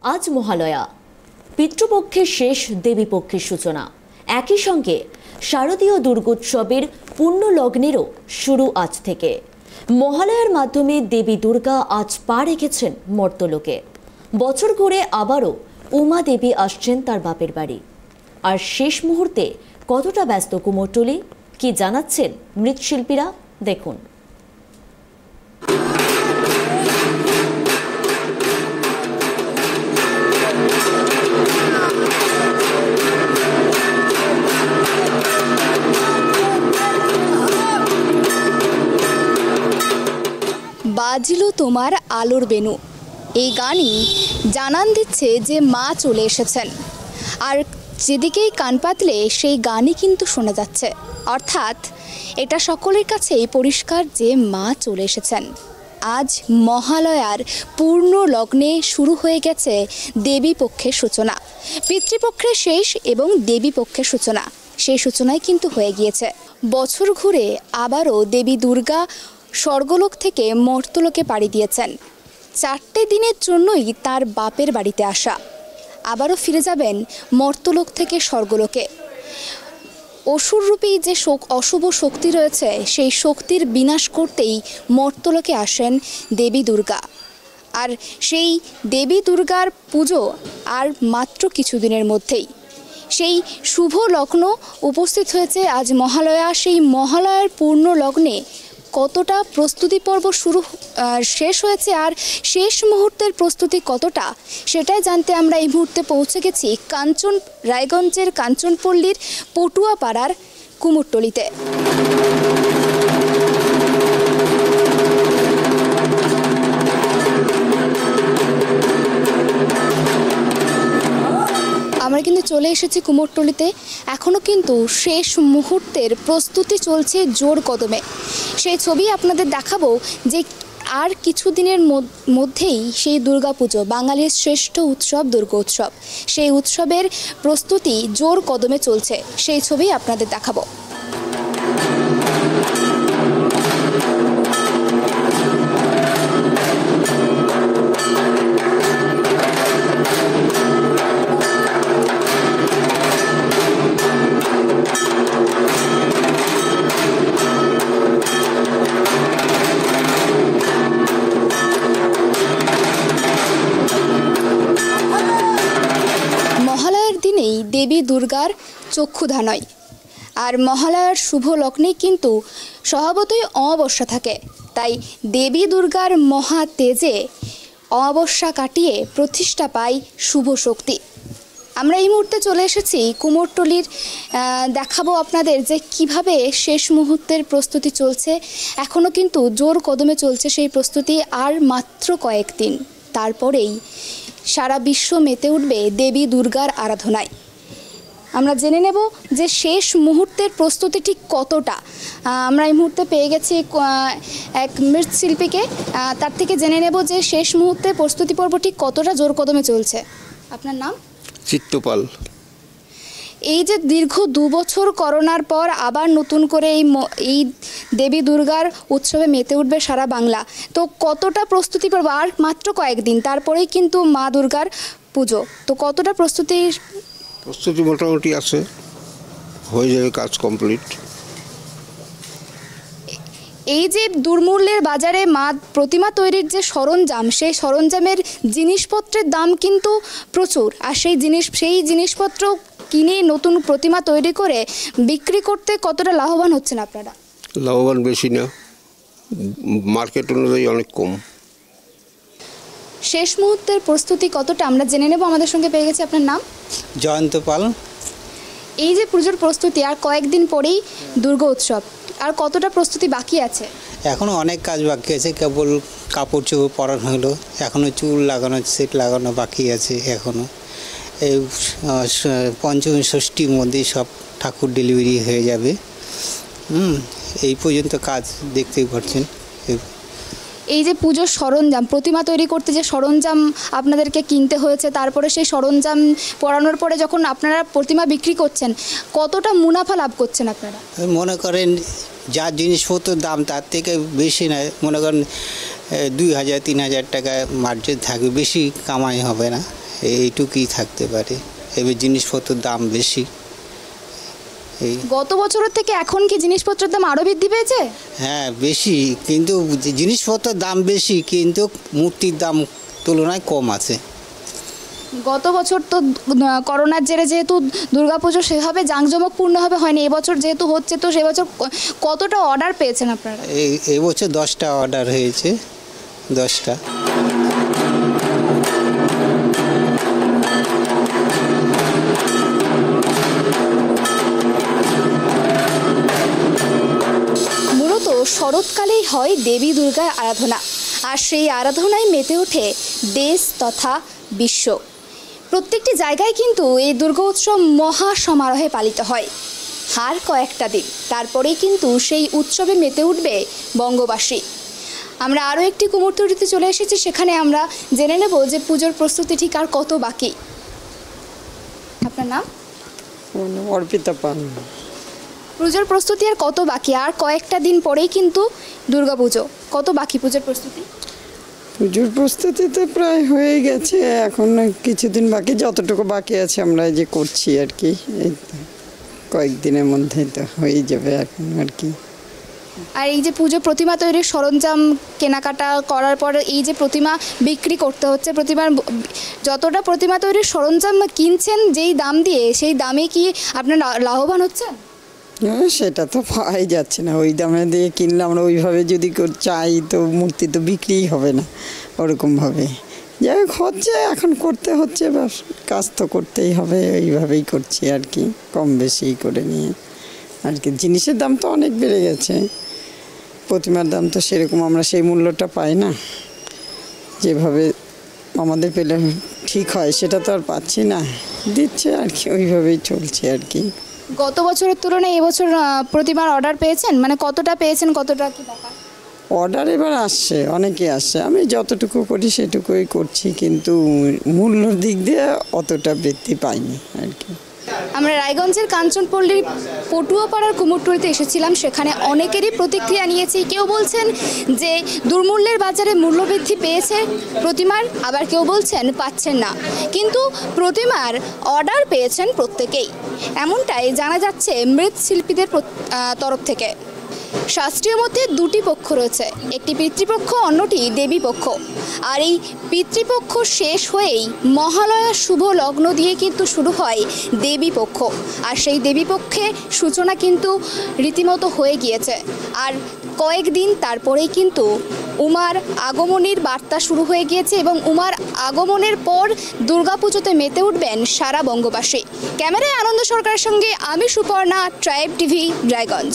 আজ মহালয়া, পিতৃপক্ষের শেষ, দেবীপক্ষের সূচনা। একই সঙ্গে শারদীয় দুর্গোৎসবের পূর্ণ লগ্নেরও শুরু আজ থেকে। মহালয়ার মাধ্যমে দেবী দুর্গা আজ পা রেখেছেন মর্তলোকে। বছর ঘুরে আবারও উমা দেবী আসছেন তার বাপের বাড়ি। আর শেষ মুহূর্তে কতটা ব্যস্ত কুমোরটুলি, কি জানাচ্ছেন মৃৎশিল্পীরা, দেখুন। বাজলো তোমার আলোর বেনু, এই গানই জানান দিচ্ছে যে মা চলে এসেছেন। আর যেদিকেই কান পাতলে সেই গানই কিন্তু শোনা যাচ্ছে, অর্থাৎ এটা সকলের কাছেই পরিষ্কার যে মা চলে এসেছেন। আজ মহালয়ার পূর্ণ লগ্নে শুরু হয়ে গেছে দেবী পক্ষের সূচনা। পিতৃপক্ষের শেষ এবং দেবী পক্ষের সূচনা, সেই সূচনাই কিন্তু হয়ে গিয়েছে। বছর ঘুরে আবারও দেবী দুর্গা স্বর্গলোক থেকে মর্তলোকে পাড়ি দিয়েছেন। 4টে দিনের জন্যই তার বাপের বাড়িতে আসা, আবারও ফিরে যাবেন মর্তলোক থেকে স্বর্গলোকে। অসুররূপী যে অশুভ শক্তি রয়েছে, সেই শক্তির বিনাশ করতেই মর্তলোকে আসেন দেবী দুর্গা। আর সেই দেবী দুর্গার পুজো আর মাত্র কিছুদিনের মধ্যেই। সেই শুভ লগ্ন উপস্থিত হয়েছে আজ মহালয়া। সেই মহালয়ার পূর্ণ লগ্নে কতটা প্রস্তুতি পর্ব শেষ হয়েছে আর শেষ মুহূর্তের প্রস্তুতি কতটা, সেটাই জানতে আমরা এই মুহূর্তে পৌঁছে গেছি রায়গঞ্জের কাঞ্চনপল্লীর পটুয়াপাড়ার কুমোরটুলিতে। আমরা কিন্তু চলে এসেছি কুমোরটুলিতে। এখনও কিন্তু শেষ মুহূর্তের প্রস্তুতি চলছে জোর কদমে। সেই ছবি আপনাদের দেখাবো যে আর কিছুদিনের মধ্যেই সেই দুর্গাপুজো, বাঙালির শ্রেষ্ঠ উৎসব দুর্গোৎসব, সেই উৎসবের প্রস্তুতি জোর কদমে চলছে। সেই ছবি আপনাদের দেখাবো। দেবী দুর্গার চক্ষুধানয়, আর মহালয়ার শুভ লগ্নে কিন্তু স্বভাবতই অমাবস্যা থাকে। তাই দেবী দুর্গার মহা তেজে অমাবস্যা কাটিয়ে প্রতিষ্ঠা পায় শুভ শক্তি। আমরা এই মুহূর্তে চলে এসেছি কুমোরটুলির। দেখাবো আপনাদের যে কিভাবে শেষ মুহূর্তের প্রস্তুতি চলছে। এখনও কিন্তু জোর কদমে চলছে সেই প্রস্তুতি। আর মাত্র কয়েকদিন, তারপরেই সারা বিশ্ব মেতে উঠবে দেবী দুর্গার আরাধনায়। আমরা জেনে নেব যে শেষ মুহূর্তের প্রস্তুতি ঠিক কতটা। আমরা এই মুহূর্তে পেয়ে গেছি এক মৃৎশিল্পীকে, তার থেকে জেনে নেব যে শেষ মুহূর্তে প্রস্তুতি পর্ব ঠিক কতটা জোর কদমে চলছে। আপনার নাম? চিত্তপাল। এই যে দীর্ঘ 2 বছর করোনার পর আবার নতুন করে এই দেবী দুর্গার উৎসবে মেতে উঠবে সারা বাংলা, তো কতটা প্রস্তুতি পর্ব? আর মাত্র কয়েকদিন, তারপরেই কিন্তু মা দুর্গার পুজো। তো কতটা প্রস্তুতি মোটামুটি আছে, হয়ে যাবে কাজ কমপ্লিট। এই যে দুর্মূল্যের বাজারে মা প্রতিমা তৈরির যে সরঞ্জাম, সেই সরঞ্জামের জিনিসপত্রের দাম কিন্তু প্রচুর। আর সেই জিনিসপত্র কিনে নতুন প্রতিমা তৈরি করে বিক্রি করতে কতটা লাভবান হচ্ছেন আপনারা? লাভবান বেশি না, মার্কেট অনুযায়ী অনেক কম। শেষ মুহূর্তের প্রস্তুতি কতটা আমরা জেনে নেব। আমাদের সঙ্গে পেয়ে গেছে। আপনার নাম? জয়ন্ত পাল। এই যে পুজোর প্রস্তুতি, আর কয়েকদিন পরেই দুর্গা উৎসব, আর কতটা প্রস্তুতি বাকি আছে? এখনও অনেক কাজ বাকি আছে, কেবল কাপড় চোপড় পরানো হলো, এখনও চুল লাগানো, সেট লাগানো বাকি আছে। এখনও এই পঞ্চমী ষষ্ঠীর মধ্যেই সব ঠাকুর ডেলিভারি হয়ে যাবে। এই পর্যন্ত কাজ দেখতেই পাচ্ছেন। এই যে পুজোর সরঞ্জাম, প্রতিমা তৈরি করতে যে সরঞ্জাম আপনাদেরকে কিনতে হয়েছে, তারপরে সেই সরঞ্জাম পরানোর পরে যখন আপনারা প্রতিমা বিক্রি করছেন, কতটা মুনাফা লাভ করছেন আপনারা? মনে করেন যা জিনিসপত্রের দাম তার থেকে বেশি নয়, মনে করেন 2000-3000 টাকা মার্জিন থাকবে, বেশি কামাই হবে না এইটুকুই থাকতে পারে। এবার জিনিসপত্রের দাম বেশি। এই গত বছরের থেকে এখন কি জিনিসপত্রের দাম আরও বৃদ্ধি পেয়েছে? হ্যাঁ বেশি, কিন্তু জিনিসপত্রের দাম বেশি, কিন্তু মূর্তির দাম তুলনায় কম আছে। গত বছর তো করোনার জেরে যেহেতু দুর্গাপুজো সেভাবে জাঁকজমকপূর্ণভাবে হয়নি, এবছর যেহেতু হচ্ছে, তো সেবছর কতটা অর্ডার পেয়েছেন আপনারা? এই বছর 10টা অর্ডার হয়েছে, 10টা। মূলত শরৎকালেই হয় দেবী দুর্গার আরাধনা, আর সেই আরাধনায় মেতে ওঠে দেশ তথা বিশ্ব। প্রত্যেকটি জায়গায় কিন্তু এই দুর্গা উৎসব মহা সমারোহে পালিত হয়। আর কয়েকটা দিন তারপরেই কিন্তু সেই উৎসবে মেতে উঠবে বঙ্গবাসী। আমরা আরও একটি কুমোরটুলিতে চলে এসেছি, সেখানে আমরা জেনে নেব যে পুজোর প্রস্তুতি ঠিক আর কত বাকি। আপনার নাম? অর্পিতা পান। পুজোর প্রস্তুতি আর কত বাকি? আর কয়েকটা দিন পরেই কিন্তু দুর্গাপুজো, কত বাকি পুজোর প্রস্তুতি? পুজোর প্রস্তুতি তো প্রায় হয়ে গেছে, এখন কিছুদিন বাকি, যতটুকু বাকি আছে আমরা এই যে করছি আর কি। এই তো কয়েকদিনের মধ্যেই তো হয়ে যাবে এখন আর কি। আর এই যে পুজো প্রতিমা তৈরির সরঞ্জাম কেনাকাটা করার পর এই যে প্রতিমা বিক্রি করতে হচ্ছে, যতটা প্রতিমা তৈরির সরঞ্জাম কিনছেন যেই দাম দিয়ে, সেই দামে কি আপনার লাভবান হচ্ছেন? সেটা তো পাওয়াই যাচ্ছে না, ওই দামে দিয়ে কিনলে আমরা ওইভাবে যদি চাই তো মূর্তি তো বিক্রিই হবে না ওরকমভাবে। যাই হোক হচ্ছে, এখন করতে হচ্ছে, কাজ তো করতেই হবে, এইভাবেই করছি আর কি, কম বেশি করে নিয়ে আর কি। জিনিসের দাম তো অনেক বেড়ে গেছে, প্রতিমার দাম তো সেরকম আমরা সেই মূল্যটা পাই না, যেভাবে আমাদের পেলে ঠিক হয় সেটা তো আর পাচ্ছি না, দিচ্ছে আর কি, ওইভাবেই চলছে আর কি। গত বছরের তুলনায় এবছর প্রতিমার অর্ডার পেয়েছেন, মানে কতটা পেয়েছেন, কতটা কি ব্যাপার? অর্ডার এবার আসছে, অনেকেই আসছে, আমি যতটুকু করি সেটুকুই করছি, কিন্তু মূল্যর দিক দিয়ে অতটা বৃদ্ধি পাইনি আর কি। আমরা রায়গঞ্জের কাঞ্চনপল্লীর পটুয়াপাড়ার কুমোরটুলিতে এসেছিলাম, সেখানে অনেকেরই প্রতিক্রিয়া নিয়েছি। কেউ বলছেন যে দুর্মূল্যের বাজারে মূল্যবৃদ্ধি পেয়েছে প্রতিমার, আবার কেউ বলছেন পাচ্ছেন না, কিন্তু প্রতিমার অর্ডার পেয়েছেন প্রত্যেকেই, এমনটাই জানা যাচ্ছে মৃৎশিল্পীদের তরফ থেকে। শাস্ত্রীয় মধ্যে দুটি পক্ষ রয়েছে, একটি পিতৃপক্ষ, অন্যটি দেবী পক্ষ। আর এই পিতৃপক্ষ শেষ হয়েই মহালয়া শুভ লগ্ন দিয়ে কিন্তু শুরু হয় দেবী পক্ষ, আর সেই দেবী পক্ষে সূচনা কিন্তু রীতিমতো হয়ে গিয়েছে। আর কয়েকদিন তারপরেই কিন্তু উমার আগমনের বার্তা শুরু হয়ে গিয়েছে, এবং উমার আগমনের পর দুর্গাপুজোতে মেতে উঠবেন সারা বঙ্গবাসী। ক্যামেরায় আনন্দ সরকারের সঙ্গে আমি সুপর্ণা, ট্রাইব টিভি, রায়গঞ্জ।